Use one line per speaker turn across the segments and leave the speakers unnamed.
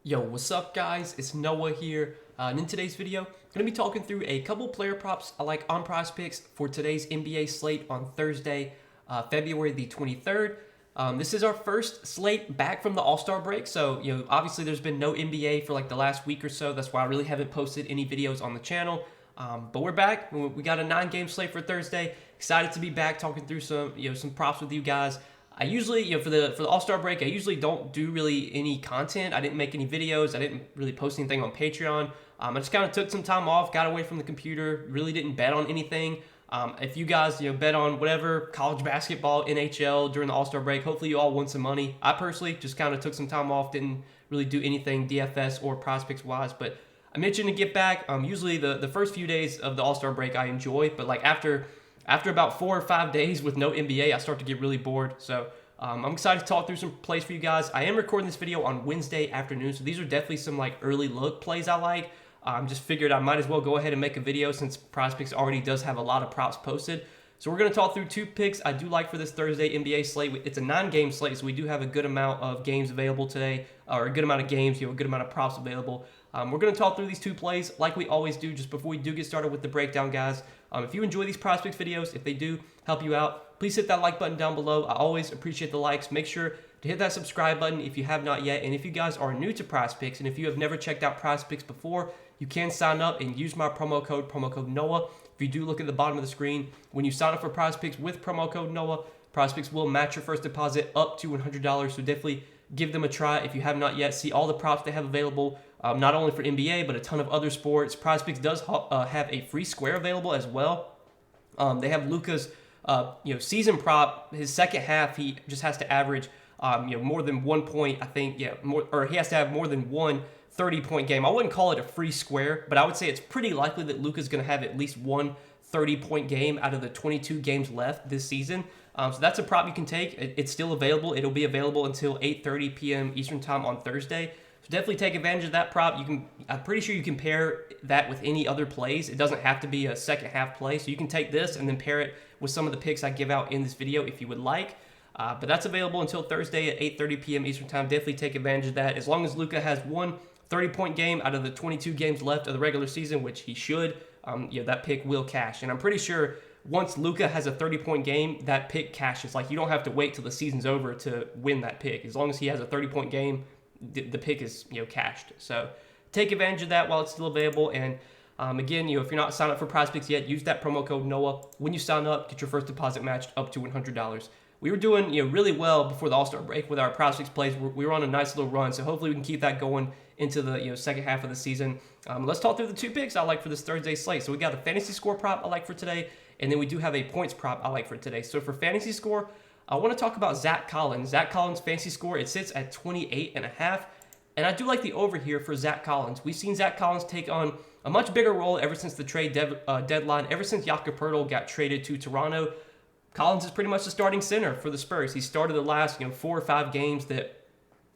Yo, what's up guys? It's Noah here, and in today's video, I'm going to be talking through a couple player props I like on Prizepicks for today's NBA slate on Thursday, February the 23rd. This is our first slate back from the All-Star break, so obviously there's been no NBA for like the last week or so. That's why I really haven't posted any videos on the channel. But we're back. We got a 9-game slate for Thursday. Excited to be back talking through some props with you guys. I usually, for the All-Star break, I usually don't do really any content. I didn't make any videos. I didn't really post anything on Patreon. I just kind of took some time off, got away from the computer, really didn't bet on anything. If you guys, bet on whatever, college basketball, NHL during the All-Star break, hopefully you all won some money. I personally just kind of took some time off, didn't really do anything DFS or Prizepicks wise, but I mentioned to get back. Usually the first few days of the All-Star break I enjoy, but like after about 4 or 5 days with no NBA, I start to get really bored. So I'm excited to talk through some plays for you guys. I am recording this video on Wednesday afternoon, so these are definitely some like early look plays I like. Just figured I might as well go ahead and make a video since Prizepicks already does have a lot of props posted. So we're going to talk through 2 picks I do like for this Thursday NBA slate. It's a 9-game slate, so we do have a good amount of games available today, or a good amount of games, a good amount of props available. We're going to talk through these 2 plays like we always do just before we do get started with the breakdown, guys. If you enjoy these Prizepicks videos, if they do help you out, please hit that like button down below. I always appreciate the likes. Make sure to hit that subscribe button if you have not yet. And if you guys are new to Prizepicks and if you have never checked out Prizepicks before, you can sign up and use my promo code Noah. If you do look at the bottom of the screen, when you sign up for Prizepicks with promo code Noah, Prizepicks will match your first deposit up to $100. So definitely give them a try if you have not yet. See all the props they have available, not only for NBA, but a ton of other sports. Prizepicks does have a free square available as well. They have Luka's season prop. His second half, he just has to average more than 1 point. I think he has to have more than one 30-point game. I wouldn't call it a free square, but I would say it's pretty likely that Luka's going to have at least one 30-point game out of the 22 games left this season. So that's a prop you can take. It's still available. It'll be available until 8:30 p.m. Eastern time on Thursday. So definitely take advantage of that prop. I'm pretty sure you can pair that with any other plays. It doesn't have to be a second half play. So you can take this and then pair it with some of the picks I give out in this video if you would like. But that's available until Thursday at 8:30 p.m. Eastern time. Definitely take advantage of that. As long as Luka has one 30-point game out of the 22 games left of the regular season, which he should, that pick will cash. And I'm pretty sure once Luka has a 30-point game, that pick cashes. Like, you don't have to wait till the season's over to win that pick. As long as he has a 30-point game, the pick is cashed. So take advantage of that while it's still available. And again, if you're not signed up for Prizepicks yet, use that promo code Noah. When you sign up, get your first deposit matched up to $100. We were doing really well before the All-Star break with our Prizepicks plays. We were on a nice little run, so hopefully we can keep that going into the second half of the season. Let's talk through the 2 picks I like for this Thursday slate. So we got a fantasy score prop I like for today, and then we do have a points prop I like for today. So for fantasy score, I want to talk about Zach Collins. Zach Collins' fantasy score, it sits at 28.5, and I do like the over here for Zach Collins. We've seen Zach Collins take on a much bigger role ever since the trade deadline, ever since Yahoo got traded to Toronto. Collins is pretty much the starting center for the Spurs. He started the last 4 or 5 games that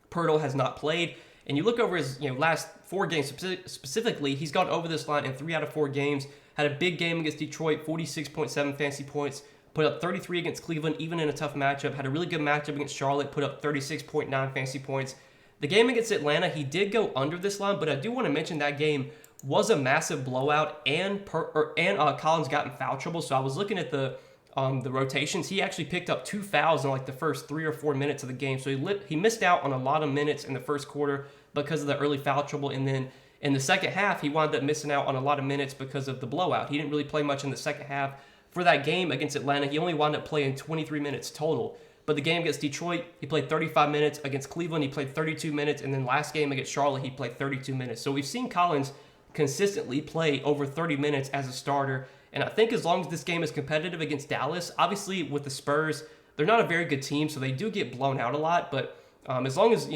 Pirtle has not played. And you look over his last 4 games specifically, he's gone over this line in 3 out of 4 games. Had a big game against Detroit, 46.7 fantasy points. Put up 33 against Cleveland, even in a tough matchup. Had a really good matchup against Charlotte, put up 36.9 fantasy points. The game against Atlanta, he did go under this line, but I do want to mention that game was a massive blowout, and Collins got in foul trouble. So I was looking at the rotations. He actually picked up 2 fouls in like the first 3 or 4 minutes of the game. So he missed out on a lot of minutes in the first quarter because of the early foul trouble. And then in the second half, he wound up missing out on a lot of minutes because of the blowout. He didn't really play much in the second half. For that game against Atlanta, he only wound up playing 23 minutes total. But the game against Detroit, he played 35 minutes. Against Cleveland, he played 32 minutes. And then last game against Charlotte, he played 32 minutes. So we've seen Collins consistently play over 30 minutes as a starter. And I think as long as this game is competitive against Dallas, obviously with the Spurs, they're not a very good team, so they do get blown out a lot. But as long as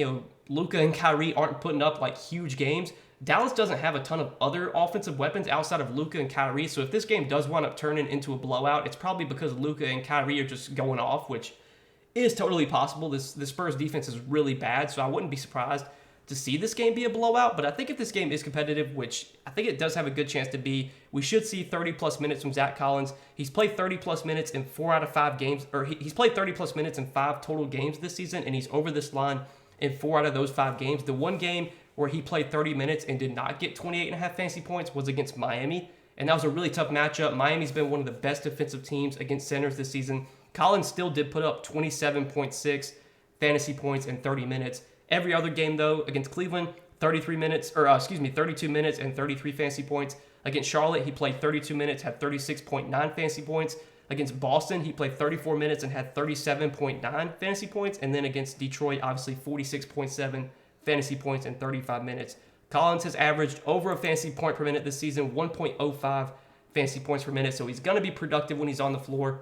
Luka and Kyrie aren't putting up like huge games, Dallas doesn't have a ton of other offensive weapons outside of Luka and Kyrie. So if this game does wind up turning into a blowout, it's probably because Luka and Kyrie are just going off, which is totally possible. The Spurs defense is really bad, so I wouldn't be surprised to see this game be a blowout. But I think if this game is competitive, which I think it does have a good chance to be, we should see 30-plus minutes from Zach Collins. He's played 30-plus minutes in 4 out of 5 games, or he's played 30-plus minutes in 5 total games this season, and he's over this line in 4 out of those 5 games. The one game where he played 30 minutes and did not get 28.5 fantasy points was against Miami. And that was a really tough matchup. Miami's been one of the best defensive teams against centers this season. Collins still did put up 27.6 fantasy points in 30 minutes. Every other game, though, against Cleveland, 32 minutes and 33 fantasy points. Against Charlotte, he played 32 minutes, had 36.9 fantasy points. Against Boston, he played 34 minutes and had 37.9 fantasy points. And then against Detroit, obviously 46.7 fantasy points in 35 minutes. Collins has averaged over a fantasy point per minute this season, 1.05 fantasy points per minute. So he's going to be productive when he's on the floor.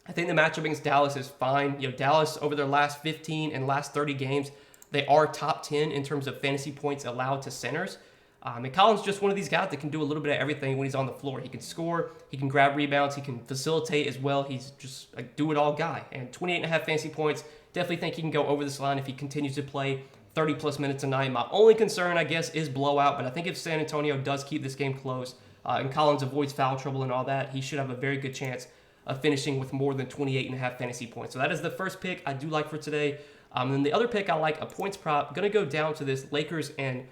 I think the matchup against Dallas is fine. Dallas, over their last 15 and last 30 games, they are top 10 in terms of fantasy points allowed to centers. And Collins is just one of these guys that can do a little bit of everything when he's on the floor. He can score, he can grab rebounds, he can facilitate as well. He's just a do-it-all guy. And 28.5 fantasy points, definitely think he can go over this line if he continues to play 30-plus minutes a night. My only concern, I guess, is blowout. But I think if San Antonio does keep this game close and Collins avoids foul trouble and all that, he should have a very good chance of finishing with more than 28.5 fantasy points. So that is the first pick I do like for today. And then the other pick I like, a points prop. Going to go down to this Lakers and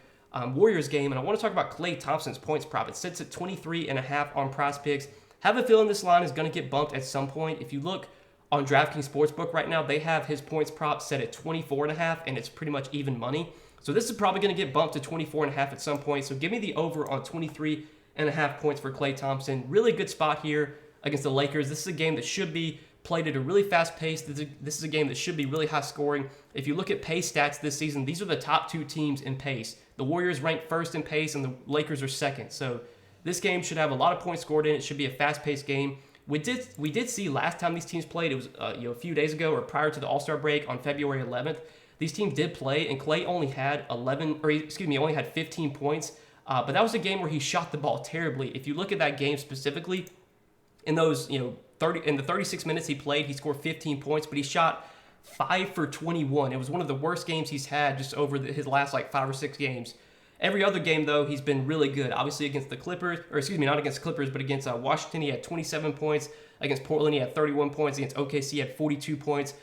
Warriors game, and I want to talk about Klay Thompson's points prop. It sits at 23.5 on Prizepicks. Have a feeling this line is going to get bumped at some point. If you look on DraftKings Sportsbook right now, they have his points prop set at 24.5, and it's pretty much even money. So this is probably going to get bumped to 24.5 at some point. So give me the over on 23.5 points for Klay Thompson. Really good spot here against the Lakers. This is a game that should be played at a really fast pace. This is a game that should be really high scoring. If you look at pace stats this season, these are the top two teams in pace. The Warriors rank first in pace, and the Lakers are second. So this game should have a lot of points scored in. It should be a fast-paced game. We did see last time these teams played, it was a few days ago or prior to the All-Star break on February 11th. These teams did play, and Klay only had only had 15 points. But that was a game where he shot the ball terribly. If you look at that game specifically, in those in the 36 minutes he played, he scored 15 points, but he shot 5 for 21. It was one of the worst games he's had just over his last 5 or 6 games. Every other game, though, he's been really good. Obviously against the Clippers, not against the Clippers, but against Washington, he had 27 points. Against Portland, he had 31 points. Against OKC, he had 42 points.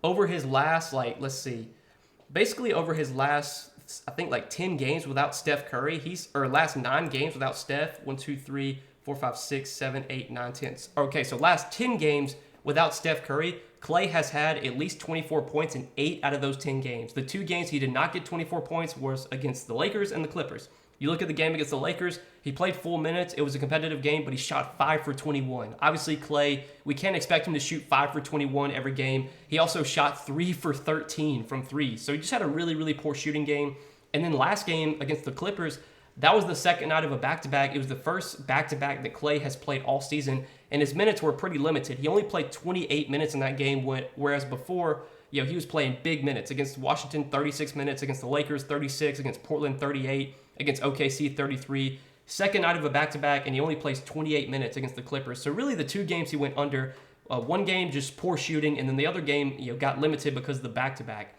Over his last, over his last, I think 10 games without Steph Curry, last 9 games without Steph, 1, 2, 3, 4, 5, 6, 7, 8, 9, 10. Okay, so last 10 games without Steph Curry, Klay has had at least 24 points in 8 out of those 10 games. The 2 games he did not get 24 points was against the Lakers and the Clippers. You look at the game against the Lakers, he played full minutes. It was a competitive game, but he shot 5 for 21. Obviously, Klay, we can't expect him to shoot 5 for 21 every game. He also shot 3 for 13 from 3. So he just had a really, really poor shooting game. And then last game against the Clippers, that was the second night of a back-to-back. It was the first back-to-back that Klay has played all season, and his minutes were pretty limited. He only played 28 minutes in that game, whereas before, he was playing big minutes. Against Washington, 36 minutes. Against the Lakers, 36. Against Portland, 38. Against OKC, 33. Second night of a back-to-back, and he only plays 28 minutes against the Clippers. So really the 2 games he went under. One game, just poor shooting, and then the other game, got limited because of the back-to-back.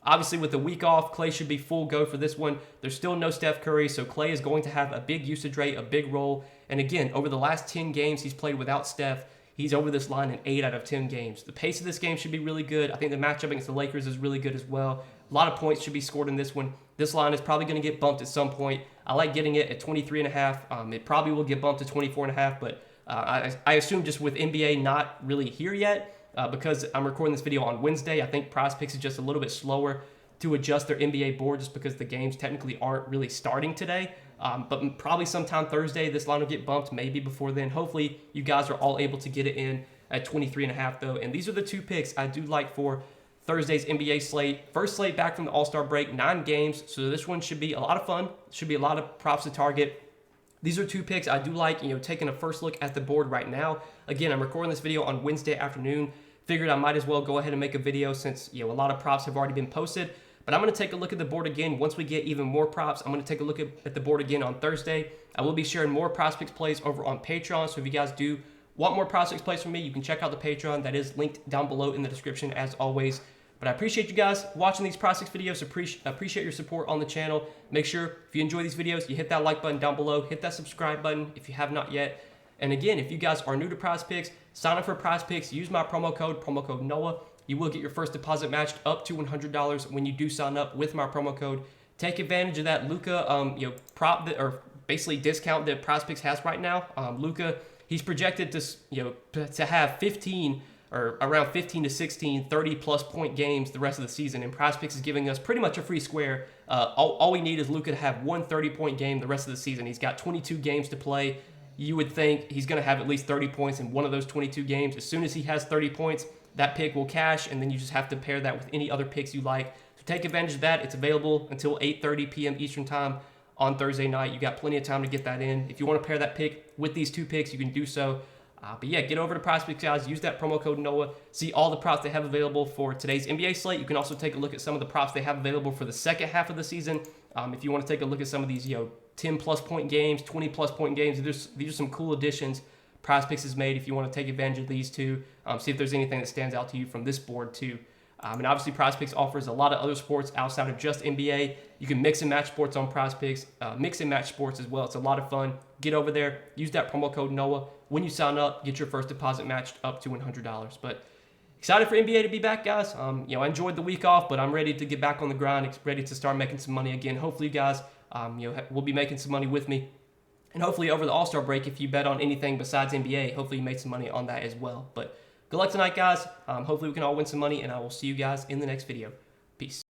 Obviously, with the week off, Klay should be full go for this one. There's still no Steph Curry, so Klay is going to have a big usage rate, a big role. And again, over the last 10 games he's played without Steph, he's over this line in 8 out of 10 games. The pace of this game should be really good. I think the matchup against the Lakers is really good as well. A lot of points should be scored in this one. This line is probably going to get bumped at some point. I like getting it at 23.5. It probably will get bumped to 24.5, but I assume just with NBA not really here yet, because I'm recording this video on Wednesday, I think Prizepicks is just a little bit slower to adjust their NBA board just because the games technically aren't really starting today. But probably sometime Thursday, this line will get bumped, maybe before then. Hopefully, you guys are all able to get it in at 23.5, though. And these are the 2 picks I do like for Thursday's NBA slate. First slate back from the All-Star break, 9 games. So this one should be a lot of fun. Should be a lot of props to target. These are 2 picks I do like, taking a first look at the board right now. Again, I'm recording this video on Wednesday afternoon. Figured I might as well go ahead and make a video since, a lot of props have already been posted. But I'm going to take a look at the board again. Once we get even more props, I'm going to take a look at the board again on Thursday. I will be sharing more Prizepicks plays over on Patreon. So if you guys do want more Prizepicks plays from me, you can check out the Patreon. That is linked down below in the description as always. But I appreciate you guys watching these Prizepicks videos. Appreciate your support on the channel. Make sure if you enjoy these videos, you hit that like button down below. Hit that subscribe button if you have not yet. And again, if you guys are new to Prizepicks, sign up for Prizepicks. Use my promo code NOAH. You will get your first deposit matched up to $100 when you do sign up with my promo code. take advantage of that Luka, prop that, or basically discount that Prizepicks has right now. Luka, he's projected to have 15 or around 15 to 16 30-plus point games the rest of the season, and Prizepicks is giving us pretty much a free square. All we need is Luka to have one 30-point game the rest of the season. He's got 22 games to play. You would think he's going to have at least 30 points in one of those 22 games. As soon as he has 30 points, that pick will cash, and then you just have to pair that with any other picks you like. So take advantage of that. It's available until 8:30 p.m. Eastern Time on Thursday night. You got plenty of time to get that in. If you want to pair that pick with these two picks, you can do so. But yeah, get over to Prizepicks, guys. Use that promo code NOAH. See all the props they have available for today's NBA slate. You can also take a look at some of the props they have available for the second half of the season. If you want to take a look at some of these, 10-plus point games, 20-plus point games, these are some cool additions Prizepicks has made. If you want to take advantage of these two, see if there's anything that stands out to you from this board too. And obviously, Prizepicks offers a lot of other sports outside of just NBA. You can mix and match sports on Prizepicks, mix and match sports as well. It's a lot of fun. Get over there, use that promo code NOAH. When you sign up, get your first deposit matched up to $100. But excited for NBA to be back, guys. I enjoyed the week off, but I'm ready to get back on the grind, ready to start making some money again. Hopefully, you guys, will be making some money with me. And hopefully over the All-Star break, if you bet on anything besides NBA, hopefully you made some money on that as well. But good luck tonight, guys. Hopefully we can all win some money, and I will see you guys in the next video. Peace.